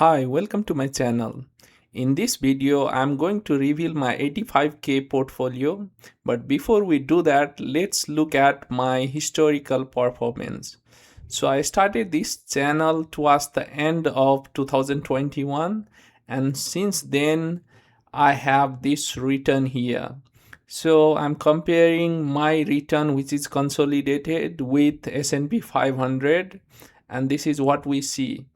Hi, welcome to my channel. In this video, I'm going to reveal my 85K portfolio. But before we do that, let's look at my historical performance. So I started this channel towards the end of 2021, and since then I have this return here. So I'm comparing my return, which is consolidated, with S&P 500, and this is what we see.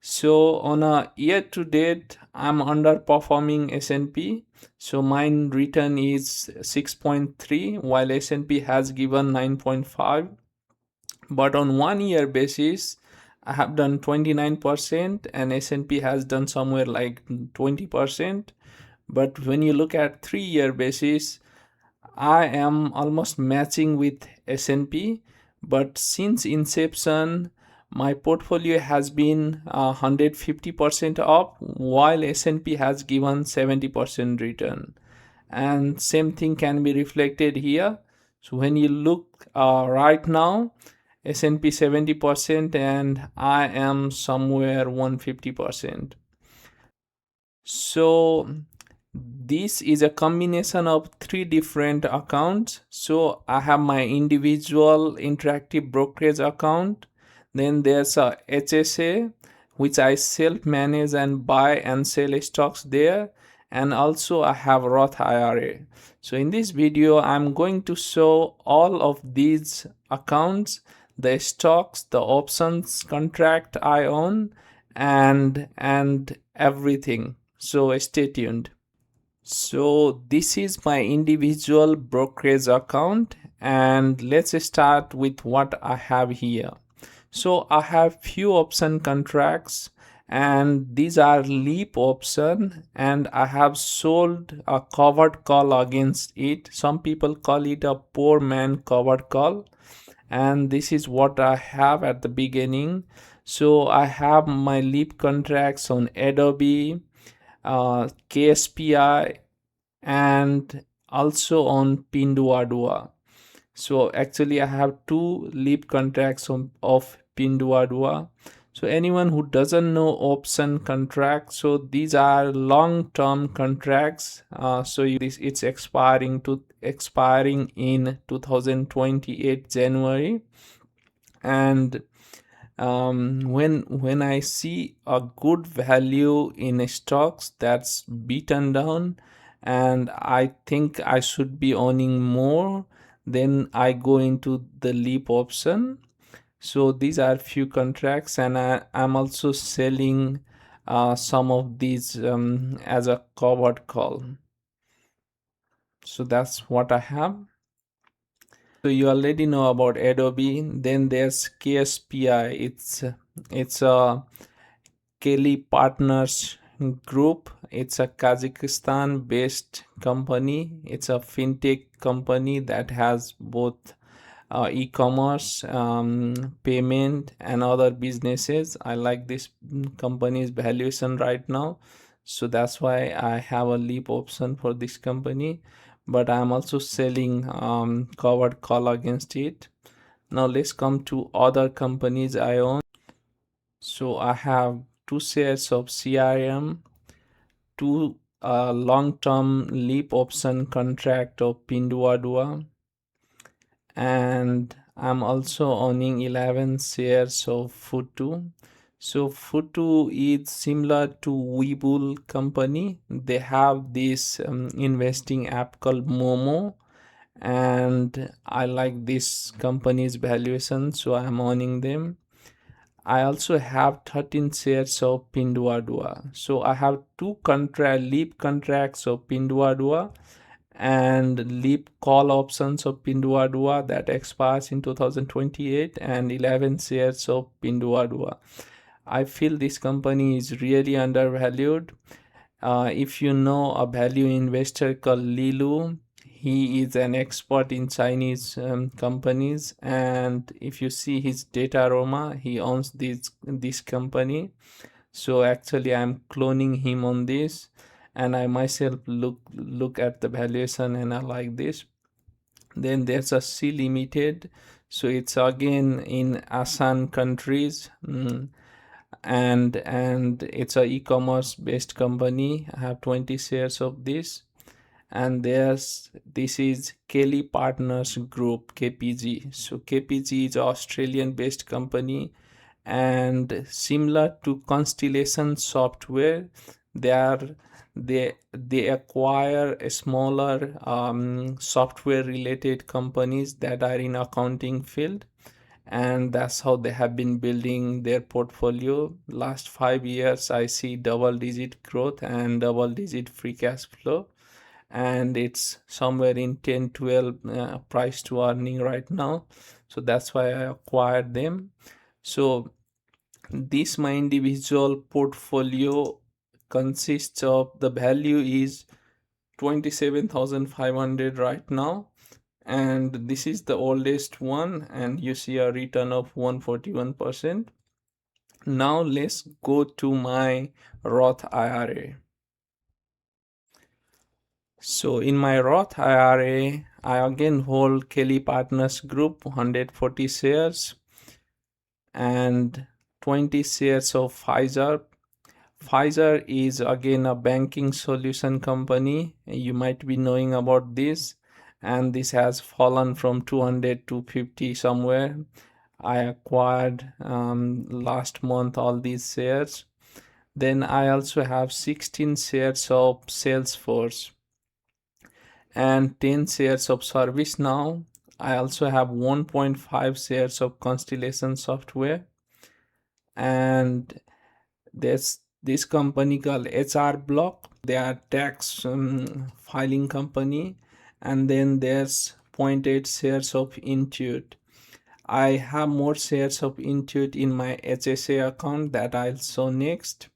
So on a year to date, I'm underperforming S&P. So mine return is 6.3 while S&P has given 9.5. But on 1 year basis, I have done 29% and S&P has done somewhere like 20%. But when you look at 3 year basis, I am almost matching with S&P, but since inception, my portfolio has been 150% up, while S&P has given 70% return. And same thing can be reflected here. So when you look right now, S&P 70% and I am somewhere 150%. So this is a combination of three different accounts. So I have my individual interactive brokerage account, then there's a HSA which I self manage and buy and sell stocks there, and also I have Roth IRA. So in this video I'm going to show all of these accounts, the stocks, the options contract I own, and everything. So stay tuned. So this is my individual brokerage account, and let's start with what I have here. So I have few option contracts, and these are leap option, and I have sold a covered call against it. Some people call it a poor man covered call, and this is what I have at the beginning. So I have my leap contracts on Adobe, KSPI, and also on Pinduoduo. So actually I have two leap contracts of Pinduoduo. So anyone who doesn't know option contracts, so these are long-term contracts. So it's expiring in 2028 January, and when I see a good value in stocks that's beaten down and I think I should be owning more, then I go into the leap option. So these are few contracts, and I'm also selling some of these as a covered call. So that's what I have. So you already know about Adobe. Then there's KSPI. It's a Kelly Partners Group. It's a Kazakhstan based company. It's a fintech company that has both e-commerce, payment, and other businesses. I like this company's valuation right now, so that's why I have a leap option for this company, but I'm also selling covered call against it. Now let's come to other companies I own. So I have 2 shares of CRM, two long-term leap option contract of Pinduoduo, and I'm also owning 11 shares of Futu. So Futu is similar to Webull company. They have this investing app called Momo, and I like this company's valuation, so I'm owning them. I also have 13 shares of Pinduoduo. So I have two leap contracts of Pinduoduo and leap call options of Pinduoduo that expires in 2028, and 11 shares of Pinduoduo. I feel this company is really undervalued. If you know a value investor called Lilu, he is an expert in Chinese companies, and if you see his data Roma, he owns this company. So actually I'm cloning him on this, and I myself look at the valuation and I like this. Then there's a C Limited, so it's again in ASEAN countries. and it's a e-commerce based company. I have 20 shares of this. And this is Kelly Partners Group, KPG. So KPG is an Australian based company, and similar to Constellation Software, they are they acquire a smaller software related companies that are in accounting field, and that's how they have been building their portfolio. Last 5 years I see double digit growth and double digit free cash flow, and it's somewhere in 10-12 price to earning right now. So that's why I acquired them. So this my individual portfolio consists of, the value is 27,500 right now, and this is the oldest one, and you see a return of 141%. Now let's go to my Roth IRA. So in my Roth IRA, I again hold Kelly Partners Group 140 shares and 20 shares of Pfizer. Pfizer is again a banking solution company. You might be knowing about this, and this has fallen from 200 to 50 somewhere. I acquired last month all these shares. Then I also have 16 shares of Salesforce and 10 shares of ServiceNow. I also have 1.5 shares of Constellation Software, and there's this company called HR Block. They are tax filing company, and then there's 0.8 shares of Intuit. I have more shares of Intuit in my HSA account that I'll show next.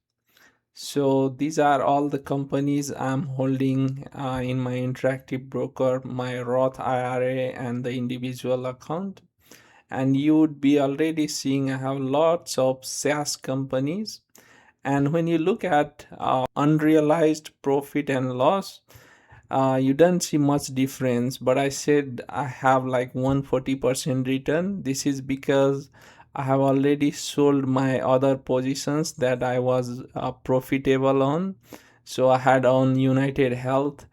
So these are all the companies I'm holding in my interactive broker, my Roth IRA and the individual account. And you would be already seeing I have lots of SaaS companies. And when you look at unrealized profit and loss, you don't see much difference, but I said I have like 140% return. This is because I have already sold my other positions that I was profitable on. So I had on United Health,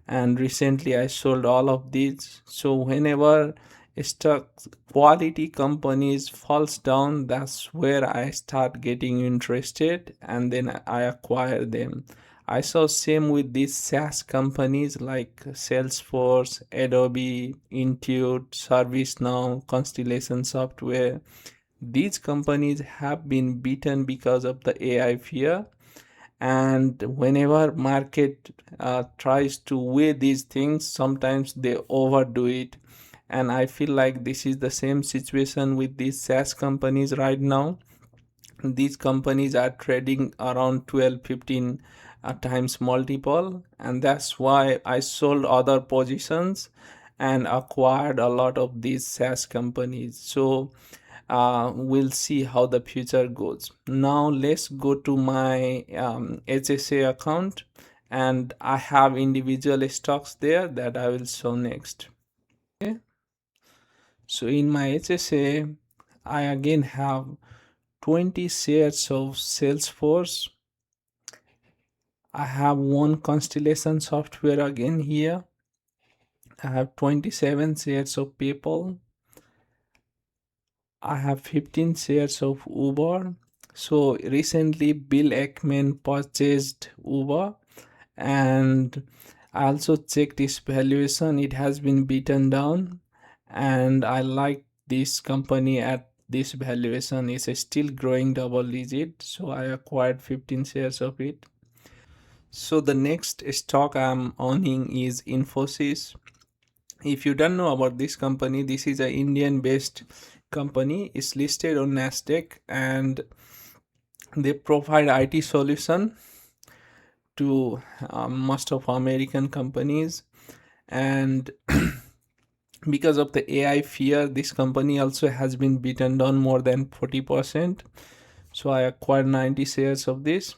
and recently I sold all of these. So whenever stock quality companies falls down, that's where I start getting interested, and then I acquire them. I saw same with these SaaS companies like Salesforce, Adobe, Intuit, ServiceNow, Constellation Software. These companies have been beaten because of the AI fear, and whenever market tries to weigh these things, sometimes they overdo it. And I feel like this is the same situation with these SaaS companies right now. These companies are trading around 12-15 times multiple, and that's why I sold other positions and acquired a lot of these SaaS companies. So we'll see how the future goes. Now let's go to my HSA account, and I have individual stocks there that I will show next. Okay. So in my HSA, I again have 20 shares of Salesforce. I have one Constellation Software again here. I have 27 shares of PayPal. I have 15 shares of Uber. So recently Bill Ackman purchased Uber, and I also checked its valuation. It has been beaten down, and I like this company at this valuation. It's still growing double digit, so I acquired 15 shares of it. So the next stock I'm owning is Infosys. If you don't know about this company, this is an Indian based company. It's listed on Nasdaq, and they provide IT solution to most of American companies. And because of the AI fear, this company also has been beaten down more than 40%. So I acquired 90 shares of this.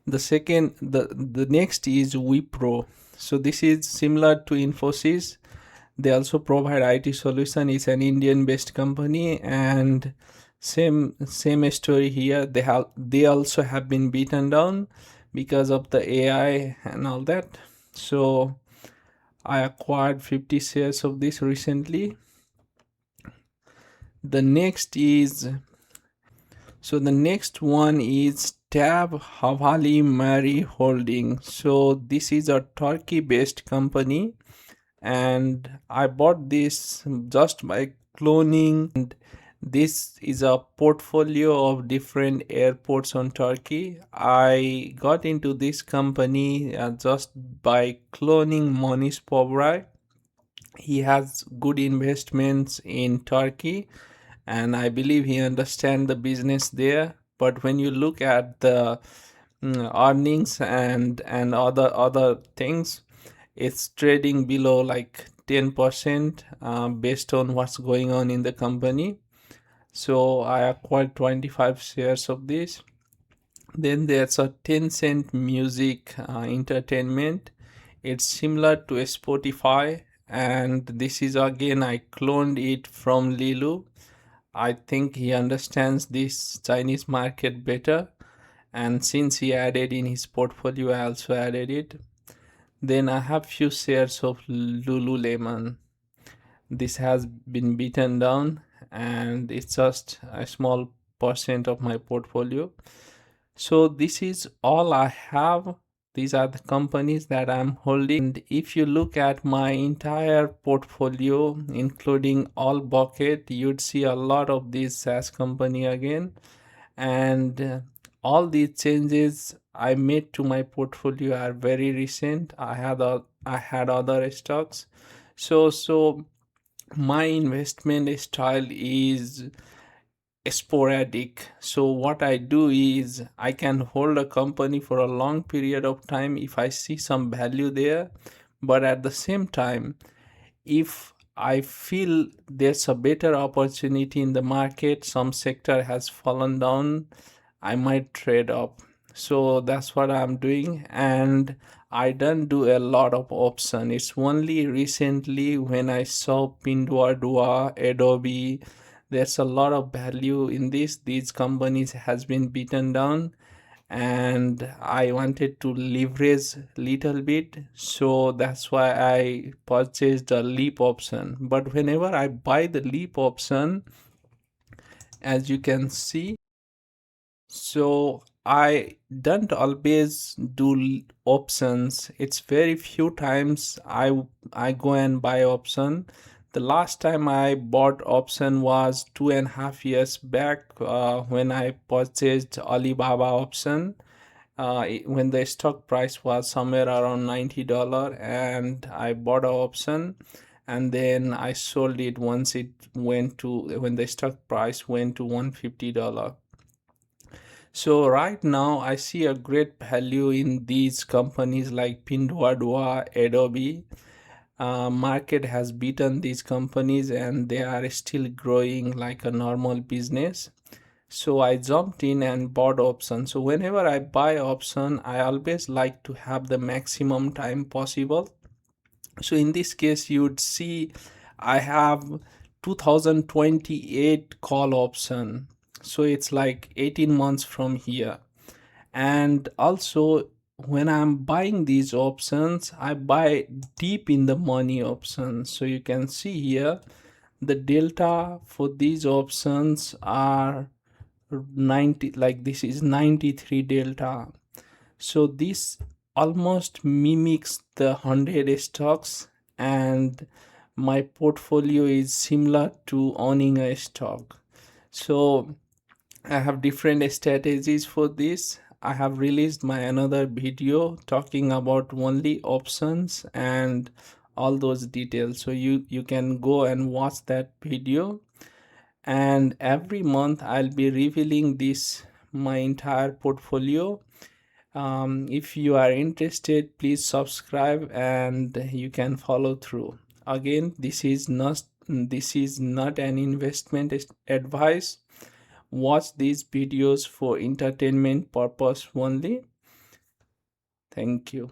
The next is Wipro. So this is similar to Infosys. They also provide IT solution. It's an Indian based company, and Same story here. They also have been beaten down because of the AI and all that. So I acquired 50 shares of this recently. The next is the next one is Tab Havali Mary Holding. So this is a Turkey-based company, and I bought this just by cloning. And this is a portfolio of different airports on Turkey. I got into this company just by cloning Monish Pobray. He has good investments in Turkey, and I believe he understands the business there. But when you look at the earnings and other things, it's trading below like 10% based on what's going on in the company. So I acquired 25 shares of this. Then there's a Tencent Music Entertainment. It's similar to Spotify, and this is again I cloned it from Lilu. I think he understands this Chinese market better, and since he added in his portfolio, I also added it. Then I have few shares of Lululemon. This has been beaten down, and it's just a small percent of my portfolio. So this is all I have. These are the companies that I'm holding. And if you look at my entire portfolio, including all bucket, you'd see a lot of these SaaS company again. And all these changes I made to my portfolio are very recent. I had other stocks. So my investment style is sporadic. So what I do is I can hold a company for a long period of time if I see some value there, but at the same time, if I feel there's a better opportunity in the market, some sector has fallen down, I might trade up. So that's what I'm doing, and I don't do a lot of option. It's only recently when I saw Pinduoduo, Adobe, there's a lot of value in this. These companies has been beaten down, and I wanted to leverage little bit, so that's why I purchased a leap option. But whenever I buy the leap option, as you can see, so I don't always do options. It's very few times I go and buy option. The last time I bought option was 2.5 years back when I purchased Alibaba option. When the stock price was somewhere around $90, and I bought an option, and then I sold it once it went to when the stock price went to $150. So right now I see a great value in these companies like Pinduoduo, Adobe. Market has beaten these companies and they are still growing like a normal business. So I jumped in and bought option. So whenever I buy option, I always like to have the maximum time possible. So in this case, you would see I have 2028 call option. So it's like 18 months from here. And also, when I'm buying these options, I buy deep in the money options. So you can see here the delta for these options are 90, like this is 93 delta. So this almost mimics the 100 stocks, and my portfolio is similar to owning a stock. So I have different strategies for this. I have released my another video talking about only options and all those details, so you can go and watch that video. And every month I'll be revealing this my entire portfolio. If you are interested, please subscribe and you can follow through. Again, this is not an investment advice. Watch these videos for entertainment purpose only. Thank you.